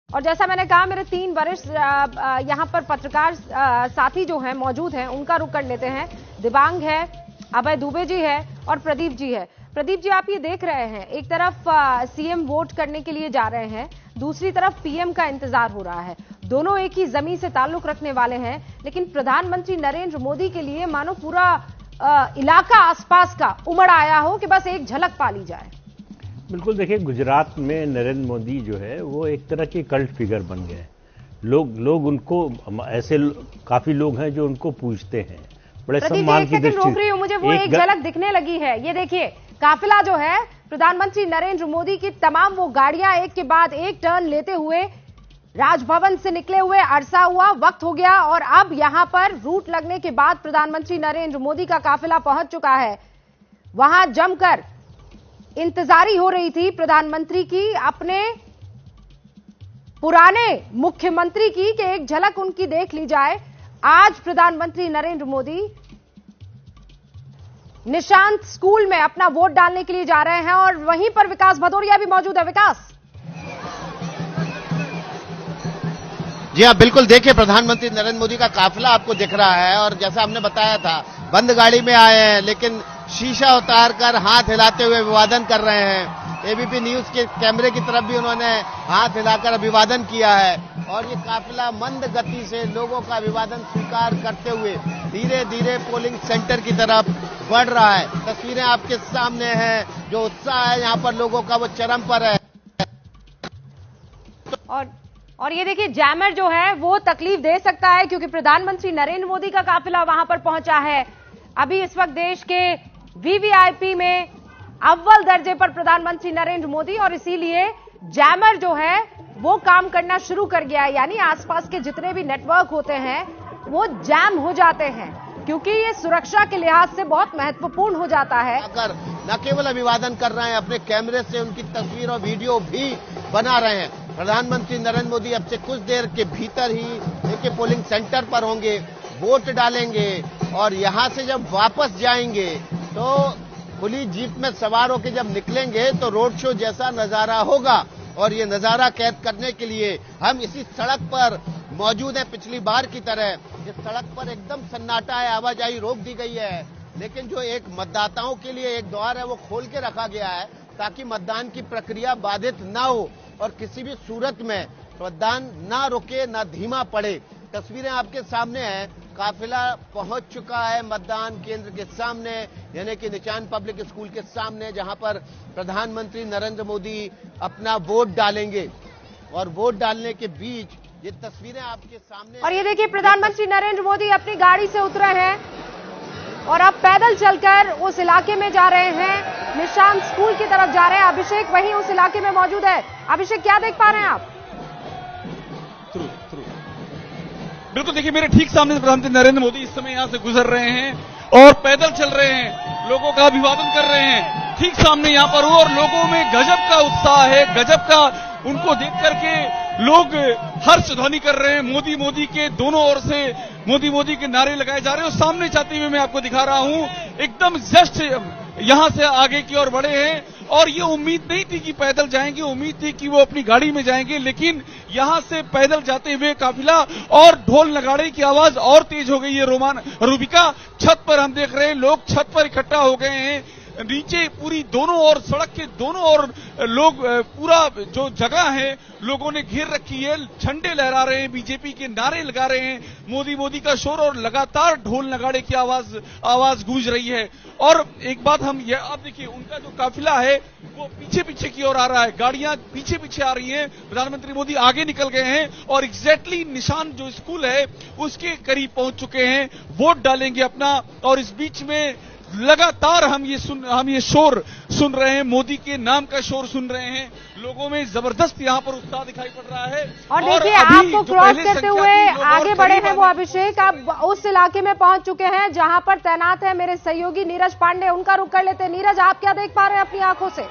और जैसा मैंने कहा, मेरे 3 वरिष्ठ यहाँ पर पत्रकार साथी जो हैं मौजूद हैं, उनका रुख कर लेते हैं। दिबांग है, अभय दुबे जी है और प्रदीप जी है। प्रदीप जी, आप ये देख रहे हैं, एक तरफ सीएम वोट करने के लिए जा रहे हैं, दूसरी तरफ पीएम का इंतजार हो रहा है। दोनों एक ही जमीन से ताल्लुक रखने वाले हैं, लेकिन प्रधानमंत्री नरेंद्र मोदी के लिए मानो पूरा इलाका आसपास का उमड़ आया हो कि बस एक झलक पा ली जाए। बिल्कुल, देखिए, गुजरात में नरेंद्र मोदी जो है वो एक तरह की कल्ट फिगर बन गए। लोग उनको, ऐसे काफी लोग हैं जो उनको पूजते हैं बड़े सम्मान की दृष्टि। रोक रही हूं, मुझे वो एक झलक दिखने लगी है। ये देखिए, काफिला जो है प्रधानमंत्री नरेंद्र मोदी की तमाम वो गाड़ियां एक के बाद एक टर्न लेते हुए राजभवन से निकले हुए अरसा हुआ, वक्त हो गया और अब यहां पर रूट लगने के बाद प्रधानमंत्री नरेंद्र मोदी का काफिला पहुंच चुका है। वहां जमकर इंतजारी हो रही थी प्रधानमंत्री की, अपने पुराने मुख्यमंत्री की, कि एक झलक उनकी देख ली जाए। आज प्रधानमंत्री नरेंद्र मोदी निशांत स्कूल में अपना वोट डालने के लिए जा रहे हैं और वहीं पर विकास भदौरिया भी मौजूद है। विकास जी हाँ, बिल्कुल, देखिए, प्रधानमंत्री नरेंद्र मोदी का काफिला आपको दिख रहा है और जैसा हमने बताया था, बंद गाड़ी में आए हैं लेकिन शीशा उतारकर हाथ हिलाते हुए अभिवादन कर रहे हैं। एबीपी न्यूज के कैमरे की तरफ भी उन्होंने हाथ हिलाकर अभिवादन किया है और ये काफिला मंद गति से लोगों का अभिवादन स्वीकार करते हुए धीरे धीरे पोलिंग सेंटर की तरफ बढ़ रहा है। तस्वीरें आपके सामने हैं, जो उत्साह है यहाँ पर लोगों का वो चरम पर है। और ये देखिए, जैमर जो है वो तकलीफ दे सकता है क्योंकि प्रधानमंत्री नरेंद्र मोदी का काफिला वहां पर पहुंचा है। अभी इस वक्त देश के वीवीआईपी में अव्वल दर्जे पर प्रधानमंत्री नरेंद्र मोदी, और इसीलिए जैमर जो है वो काम करना शुरू कर गया है। यानी आसपास के जितने भी नेटवर्क होते हैं वो जैम हो जाते हैं क्योंकि ये सुरक्षा के लिहाज से बहुत महत्वपूर्ण हो जाता है। अगर न केवल अभिवादन कर रहे हैं, अपने कैमरे से उनकी तस्वीर और वीडियो भी बना रहे हैं। प्रधानमंत्री नरेंद्र मोदी अब से कुछ देर के भीतर ही देखिए पोलिंग सेंटर पर होंगे, वोट डालेंगे और यहां से जब वापस जाएंगे तो खुली जीप में सवार होकर जब निकलेंगे तो रोड शो जैसा नजारा होगा। और ये नजारा कैद करने के लिए हम इसी सड़क पर मौजूद हैं। पिछली बार की तरह इस सड़क पर एकदम सन्नाटा है, आवाजाही रोक दी गई है, लेकिन जो एक मतदाताओं के लिए एक द्वार है वो खोल के रखा गया है ताकि मतदान की प्रक्रिया बाधित ना हो और किसी भी सूरत में मतदान ना रुके, ना धीमा पड़े। तस्वीरें आपके सामने हैं, काफिला पहुंच चुका है मतदान केंद्र के सामने, यानी कि निशांत पब्लिक स्कूल के सामने, जहां पर प्रधानमंत्री नरेंद्र मोदी अपना वोट डालेंगे। और वोट डालने के बीच ये तस्वीरें आपके सामने, और ये देखिए, प्रधानमंत्री नरेंद्र मोदी अपनी गाड़ी से उतरे हैं और अब पैदल चलकर उस इलाके में जा रहे हैं, निशांत स्कूल की तरफ जा रहे हैं। अभिषेक वहीं उस इलाके में मौजूद है। अभिषेक, क्या देख पा रहे हैं आप? बिल्कुल, देखिए, मेरे ठीक सामने से प्रधानमंत्री नरेंद्र मोदी इस समय यहां से गुजर रहे हैं और पैदल चल रहे हैं, लोगों का अभिवादन कर रहे हैं। ठीक सामने यहां पर हो और लोगों में गजब का उत्साह है, गजब का, उनको देख करके लोग हर्ष ध्वनि कर रहे हैं। मोदी मोदी के दोनों ओर से मोदी मोदी के नारे लगाए जा रहे हैं और सामने जाते हुए मैं आपको दिखा रहा हूं, एकदम जस्ट यहां से आगे की ओर बढ़े हैं। और ये उम्मीद नहीं थी कि पैदल जाएंगे, उम्मीद थी कि वो अपनी गाड़ी में जाएंगे, लेकिन यहां से पैदल जाते हुए काफिला और ढोल नगाड़े की आवाज और तेज हो गई है। रूबिका, छत पर हम देख रहे हैं, लोग छत पर इकट्ठा हो गए हैं। नीचे पूरी दोनों ओर, सड़क के दोनों ओर लोग, पूरा जो जगह है लोगों ने घेर रखी है, झंडे लहरा रहे हैं, बीजेपी के नारे लगा रहे हैं, मोदी मोदी का शोर और लगातार ढोल नगाड़े की आवाज गूंज रही है। और एक बात हम ये, आप देखिए, उनका जो काफिला है वो पीछे पीछे की ओर आ रहा है, गाड़ियां पीछे पीछे आ रही हैं, प्रधानमंत्री मोदी आगे निकल गए हैं और एग्जैक्टली निशान जो स्कूल है उसके करीब पहुंच चुके हैं, वोट डालेंगे अपना। और इस बीच में लगातार हम ये शोर सुन रहे हैं, मोदी के नाम का शोर सुन रहे हैं, लोगों में जबरदस्त यहाँ पर उत्साह दिखाई पड़ रहा है। और देखिए, आपको क्रॉस करते हुए आगे बढ़े हैं वो अभिषेक, आप उस इलाके में पहुंच चुके हैं जहां पर तैनात है मेरे सहयोगी नीरज पांडे, उनका रुख कर लेते हैं। नीरज, आप क्या देख पा रहे हैं अपनी आंखों से?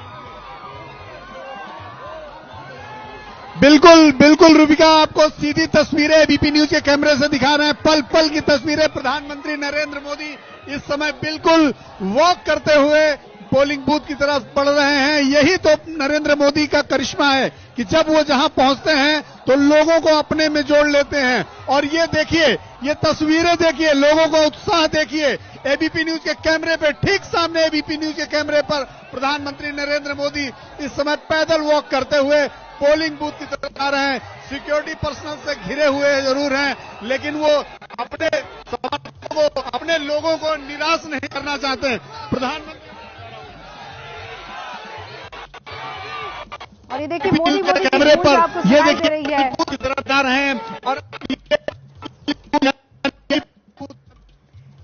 बिल्कुल बिल्कुल रूबिका, आपको सीधी तस्वीरें एबीपी न्यूज के कैमरे से दिखा रहे हैं, पल पल की तस्वीरें। प्रधानमंत्री नरेंद्र मोदी इस समय बिल्कुल वॉक करते हुए पोलिंग बूथ की तरफ बढ़ रहे हैं। यही तो नरेंद्र मोदी का करिश्मा है कि जब वो जहां पहुंचते हैं तो लोगों को अपने में जोड़ लेते हैं। और ये देखिए, ये तस्वीरें देखिए, लोगों का उत्साह देखिए। एबीपी न्यूज के कैमरे पे, ठीक सामने एबीपी न्यूज के कैमरे पर प्रधानमंत्री नरेंद्र मोदी इस समय पैदल वॉक करते हुए पोलिंग बूथ की तरफ आ रहे हैं। सिक्योरिटी पर्सनल से घिरे हुए जरूर हैं, लेकिन वो अपने समर्थकों को, अपने लोगों को निराश नहीं करना चाहते। प्रधानमंत्री और ये देखिए मोदी मोदी कैमरे की गूंज पर आपको ये सुनाई दे रही है। की तरफ जा रहे हैं और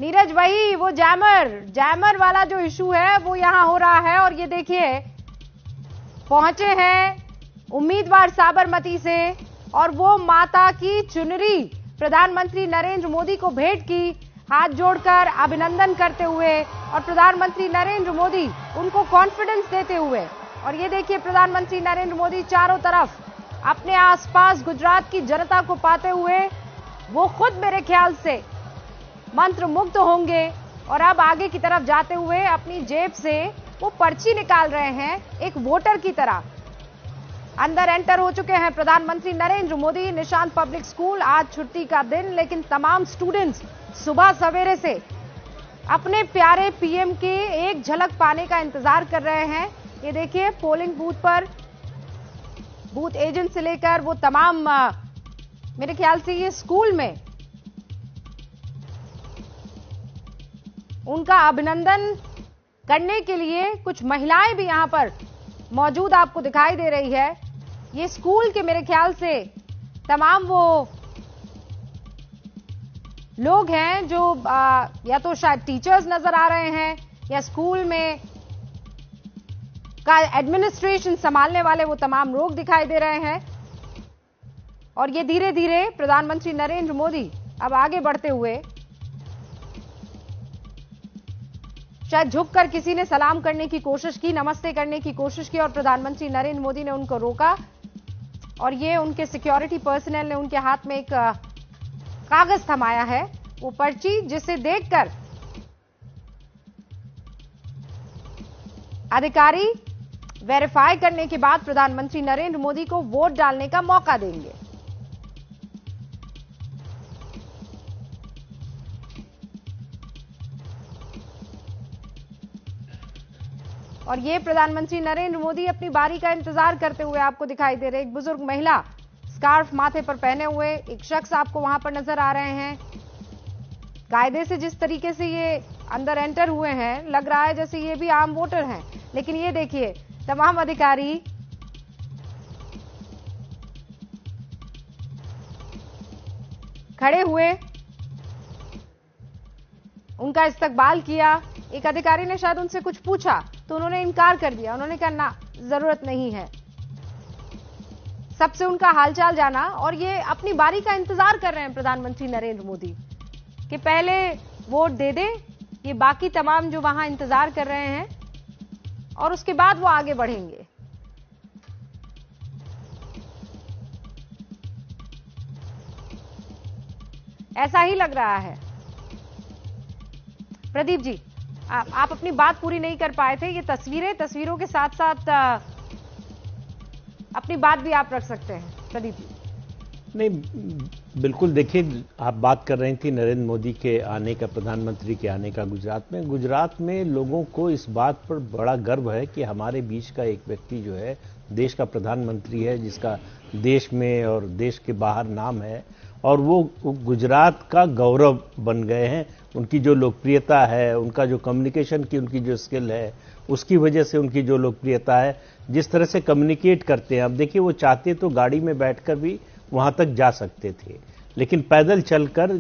नीरज, वही वो जैमर वाला जो इशू है वो यहां हो रहा है। और ये देखिए पहुंचे हैं उम्मीदवार साबरमती से और वो माता की चुनरी प्रधानमंत्री नरेंद्र मोदी को भेंट की, हाथ जोड़कर अभिनंदन करते हुए, और प्रधानमंत्री नरेंद्र मोदी उनको कॉन्फिडेंस देते हुए। और ये देखिए प्रधानमंत्री नरेंद्र मोदी चारों तरफ अपने आसपास गुजरात की जनता को पाते हुए वो खुद मेरे ख्याल से मंत्र मुग्ध होंगे। और अब आगे की तरफ जाते हुए अपनी जेब से वो पर्ची निकाल रहे हैं एक वोटर की तरह। अंदर एंटर हो चुके हैं प्रधानमंत्री नरेंद्र मोदी। निशांत पब्लिक स्कूल, आज छुट्टी का दिन, लेकिन तमाम स्टूडेंट्स सुबह सवेरे से अपने प्यारे पीएम के एक झलक पाने का इंतजार कर रहे हैं। ये देखिए पोलिंग बूथ पर बूथ एजेंट से लेकर वो तमाम मेरे ख्याल से ये स्कूल में उनका अभिनंदन करने के लिए कुछ महिलाएं भी यहां पर मौजूद आपको दिखाई दे रही है। ये स्कूल के मेरे ख्याल से तमाम वो लोग हैं जो या तो शायद टीचर्स नजर आ रहे हैं या स्कूल में का एडमिनिस्ट्रेशन संभालने वाले वो तमाम लोग दिखाई दे रहे हैं। और ये धीरे धीरे प्रधानमंत्री नरेंद्र मोदी अब आगे बढ़ते हुए, शायद झुककर किसी ने सलाम करने की कोशिश की, नमस्ते करने की कोशिश की, और प्रधानमंत्री नरेंद्र मोदी ने उनको रोका। और ये उनके सिक्योरिटी पर्सनल ने उनके हाथ में एक कागज थमाया है, वो पर्ची, जिसे देखकर अधिकारी वेरीफाई करने के बाद प्रधानमंत्री नरेंद्र मोदी को वोट डालने का मौका देंगे। और ये प्रधानमंत्री नरेंद्र मोदी अपनी बारी का इंतजार करते हुए आपको दिखाई दे रहे। एक बुजुर्ग महिला स्कार्फ माथे पर पहने हुए एक शख्स आपको वहां पर नजर आ रहे हैं। कायदे से जिस तरीके से ये अंदर एंटर हुए हैं, लग रहा है जैसे ये भी आम वोटर हैं, लेकिन ये देखिए तमाम अधिकारी खड़े हुए उनका इस्तकबाल किया। एक अधिकारी ने शायद उनसे कुछ पूछा तो उन्होंने इनकार कर दिया, उन्होंने कहा ना, जरूरत नहीं है। सबसे उनका हालचाल जाना और ये अपनी बारी का इंतजार कर रहे हैं प्रधानमंत्री नरेंद्र मोदी कि पहले वोट दे दें। ये बाकी तमाम जो वहां इंतजार कर रहे हैं और उसके बाद वो आगे बढ़ेंगे। ऐसा ही लग रहा है। प्रदीप जी, आप अपनी बात पूरी नहीं कर पाए थे। ये तस्वीरों के साथ साथ अपनी बात भी आप रख सकते हैं प्रदीप जी। नहीं, बिल्कुल, देखिए आप बात कर रही थी नरेंद्र मोदी के आने का, प्रधानमंत्री के आने का गुजरात में लोगों को इस बात पर बड़ा गर्व है कि हमारे बीच का एक व्यक्ति जो है देश का प्रधानमंत्री है, जिसका देश में और देश के बाहर नाम है, और वो गुजरात का गौरव बन गए हैं। उनकी जो लोकप्रियता है, उनका जो कम्युनिकेशन की उनकी जो स्किल है, उसकी वजह से उनकी जो लोकप्रियता है, जिस तरह से कम्युनिकेट करते हैं। अब देखिए, वो चाहते तो गाड़ी में बैठकर भी वहां तक जा सकते थे, लेकिन पैदल चलकर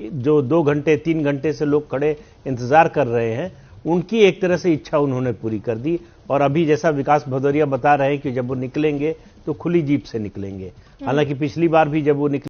जो 2 घंटे 3 घंटे से लोग खड़े इंतजार कर रहे हैं, उनकी एक तरह से इच्छा उन्होंने पूरी कर दी। और अभी जैसा विकास भदौरिया बता रहे हैं कि जब वो निकलेंगे तो खुली जीप से निकलेंगे। हालांकि पिछली बार भी जब वो निकले